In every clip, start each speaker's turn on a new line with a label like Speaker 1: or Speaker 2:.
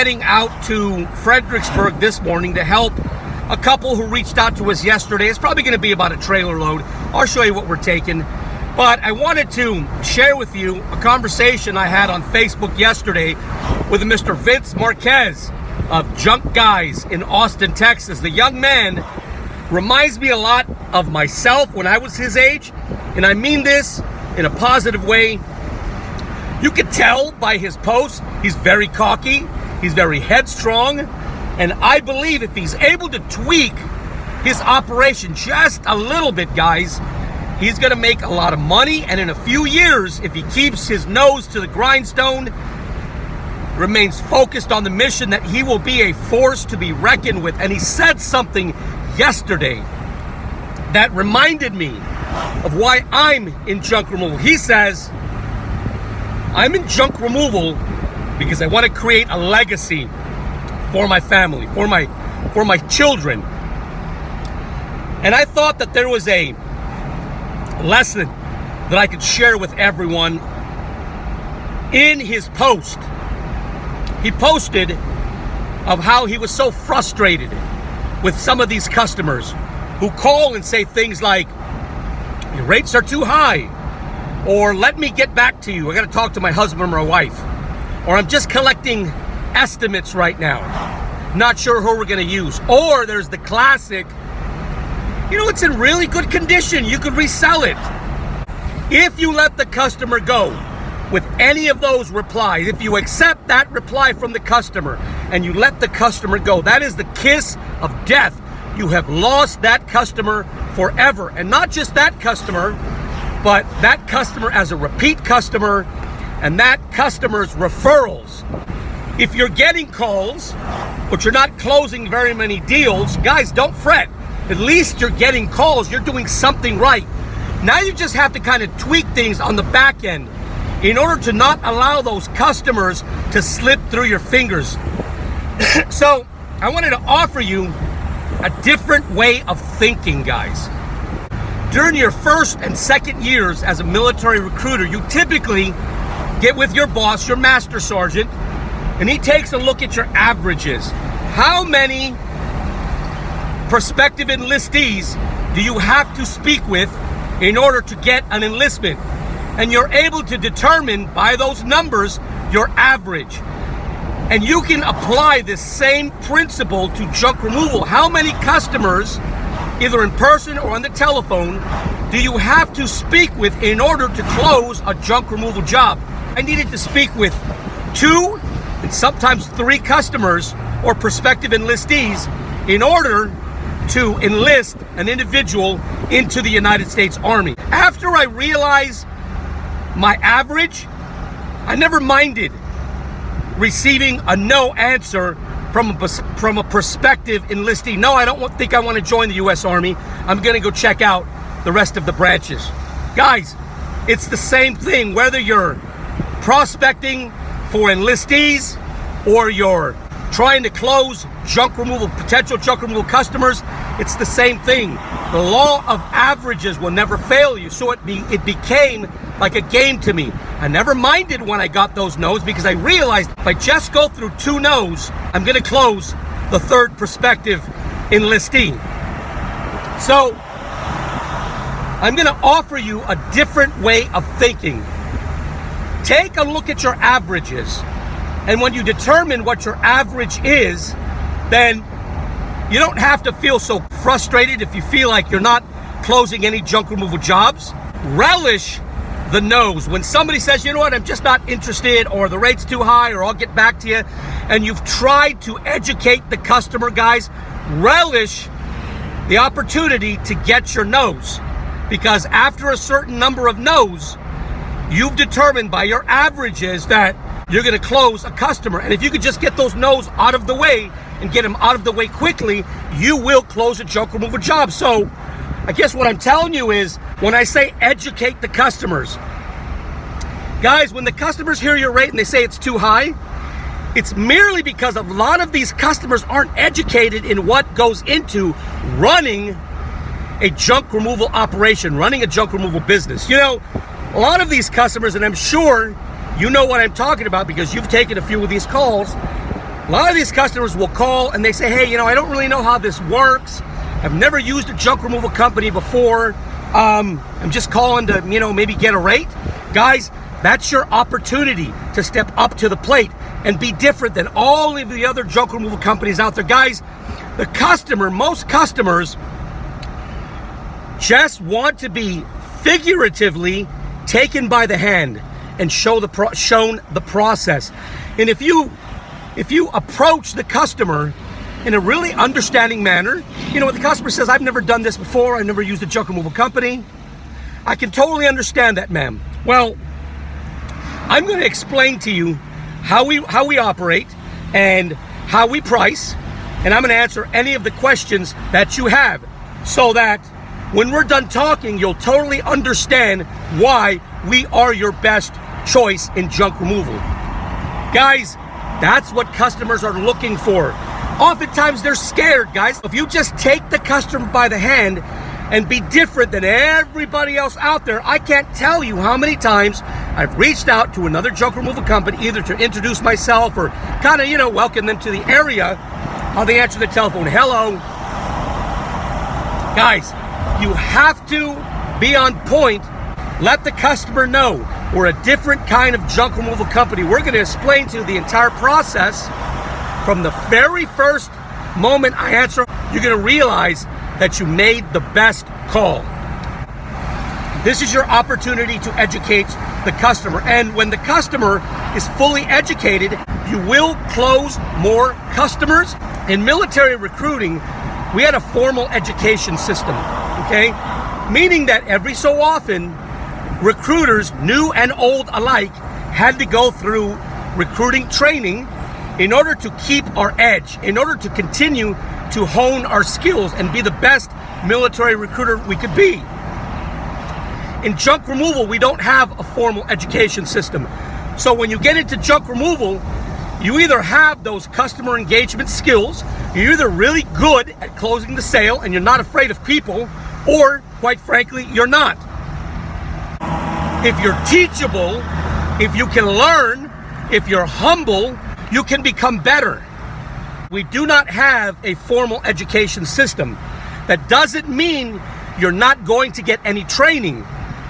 Speaker 1: heading out to Fredericksburg this morning to help a couple who reached out to us yesterday. It's probably going to be about a trailer load. I'll show you what we're taking. But I wanted to share with you a conversation I had on Facebook yesterday with Mr. Vince Marquez of Junk Guys in Austin, Texas. The young man reminds me a lot of myself when I was his age, and I mean this in a positive way. You can tell by his posts, he's very cocky, he's very headstrong, and I believe if he's able to tweak his operation just a little bit, guys, he's gonna make a lot of money, and in a few years, if he keeps his nose to the grindstone, remains focused on the mission, that he will be a force to be reckoned with. And he said something yesterday that reminded me of why I'm in junk removal. He says, I'm in junk removal because I want to create a legacy for my family, for my children. And I thought that there was a lesson that I could share with everyone. In his post, he posted of how he was so frustrated with some of these customers who call and say things like, your rates are too high, or let me get back to you, I gotta talk to my husband or my wife, or I'm just collecting estimates right now, not sure who we're gonna use. Or there's the classic, it's in really good condition, you could resell it. If you let the customer go with any of those replies, if you accept that reply from the customer and you let the customer go, that is the kiss of death. You have lost that customer forever. And not just that customer, but that customer as a repeat customer and that customer's referrals. If you're getting calls, but you're not closing very many deals, guys, don't fret. At least you're getting calls, you're doing something right. Now you just have to kind of tweak things on the back end in order to not allow those customers to slip through your fingers. So I wanted to offer you a different way of thinking, guys. During your first and second years as a military recruiter, you typically get with your boss, your master sergeant, and he takes a look at your averages. How many prospective enlistees do you have to speak with in order to get an enlistment? And you're able to determine by those numbers your average. And you can apply this same principle to junk removal. How many customers, either in person or on the telephone, do you have to speak with in order to close a junk removal job? I needed to speak with 2 and sometimes 3 customers or prospective enlistees in order to enlist an individual into the United States Army. After I realized my average, I never minded receiving a no answer from a prospective enlistee. No, I don't think I want to join the U.S. Army. I'm going to go check out the rest of the branches. Guys, it's the same thing, whether you're prospecting for enlistees or you're trying to close potential junk removal customers. It's the same thing. The law of averages will never fail you. So it became like a game to me. I never minded when I got those no's because I realized if I just go through 2 no's, I'm going to close the 3rd prospective enlistee. So I'm going to offer you a different way of thinking. Take a look at your averages. And when you determine what your average is, then you don't have to feel so frustrated if you feel like you're not closing any junk removal jobs. Relish the no's. When somebody says, you know what, I'm just not interested, or the rate's too high, or I'll get back to you, and you've tried to educate the customer, guys, relish the opportunity to get your no's. Because after a certain number of no's, you've determined by your averages that you're going to close a customer. And if you could just get those no's out of the way and get them out of the way quickly, you will close a junk removal job. So I guess what I'm telling you is, when I say educate the customers, guys, when the customers hear your rate and they say it's too high, it's merely because a lot of these customers aren't educated in what goes into running a junk removal operation, running a junk removal business. A lot of these customers, and I'm sure you know what I'm talking about because you've taken a few of these calls, a lot of these customers will call and they say, hey, I don't really know how this works. I've never used a junk removal company before. I'm just calling to, maybe get a rate. Guys, that's your opportunity to step up to the plate and be different than all of the other junk removal companies out there. Guys, most customers just want to be figuratively taken by the hand and shown the process. And if you approach the customer in a really understanding manner, when the customer says, I've never done this before, I've never used a junk removal company, I can totally understand that, ma'am. Well, I'm going to explain to you how we operate and how we price, and I'm going to answer any of the questions that you have, so that when we're done talking, you'll totally understand why we are your best choice in junk removal. Guys, that's what customers are looking for. Oftentimes they're scared, guys. If you just take the customer by the hand and be different than everybody else out there, I can't tell you how many times I've reached out to another junk removal company, either to introduce myself or kind of, welcome them to the area. How they answer the telephone, hello. Guys, you have to be on point. Let the customer know we're a different kind of junk removal company. We're going to explain to you the entire process. From the very first moment I answer, you're going to realize that you made the best call. This is your opportunity to educate the customer. And when the customer is fully educated, you will close more customers. In military recruiting, we had a formal education system, okay? Meaning that every so often, recruiters, new and old alike, had to go through recruiting training in order to keep our edge, in order to continue to hone our skills and be the best military recruiter we could be. In junk removal, we don't have a formal education system. So when you get into junk removal, you either have those customer engagement skills, you're either really good at closing the sale and you're not afraid of people, or quite frankly, you're not. If you're teachable, if you can learn, if you're humble, you can become better. We do not have a formal education system. That doesn't mean you're not going to get any training,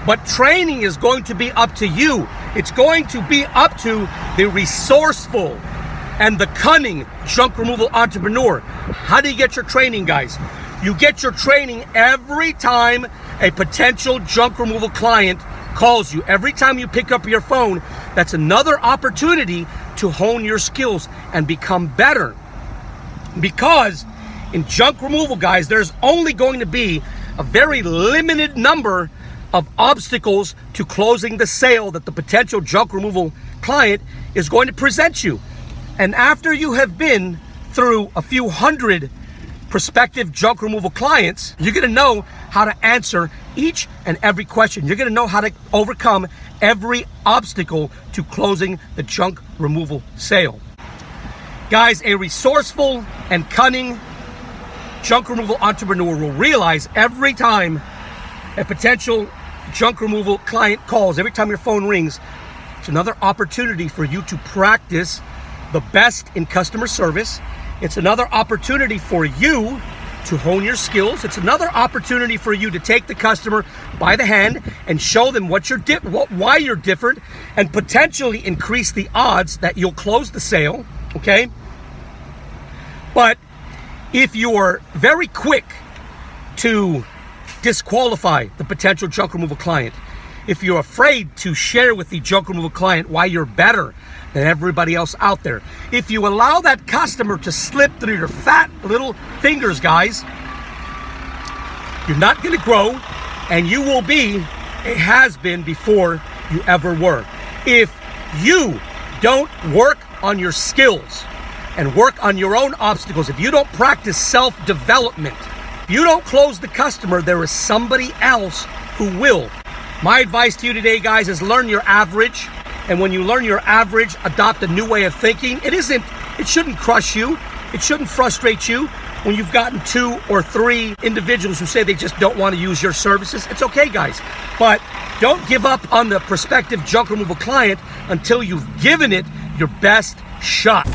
Speaker 1: but training is going to be up to you. It's going to be up to the resourceful and the cunning junk removal entrepreneur. How do you get your training, guys? You get your training every time a potential junk removal client calls you. Every time you pick up your phone, that's another opportunity to hone your skills and become better. Because in junk removal, guys, there's only going to be a very limited number of obstacles to closing the sale that the potential junk removal client is going to present you. And after you have been through a few hundred prospective junk removal clients, you're going to know how to answer each and every question. You're going to know how to overcome every obstacle to closing the junk removal sale. Guys, a resourceful and cunning junk removal entrepreneur will realize every time a potential junk removal client calls, every time your phone rings, it's another opportunity for you to practice the best in customer service. It's another opportunity for you to hone your skills. It's another opportunity for you to take the customer by the hand and show them why you're different, and potentially increase the odds that you'll close the sale, okay? But if you are very quick to disqualify the potential junk removal client, if you're afraid to share with the junk removal client why you're better than everybody else out there, if you allow that customer to slip through your fat little fingers, guys, you're not going to grow, and you will be a has-been before you ever were. If you don't work on your skills and work on your own obstacles, if you don't practice self-development, if you don't close the customer, there is somebody else who will. My advice to you today, guys, is learn your average. And when you learn your average, adopt a new way of thinking. It shouldn't crush you. It shouldn't frustrate you when you've gotten 2 or 3 individuals who say they just don't want to use your services. It's okay, guys. But don't give up on the prospective junk removal client until you've given it your best shot.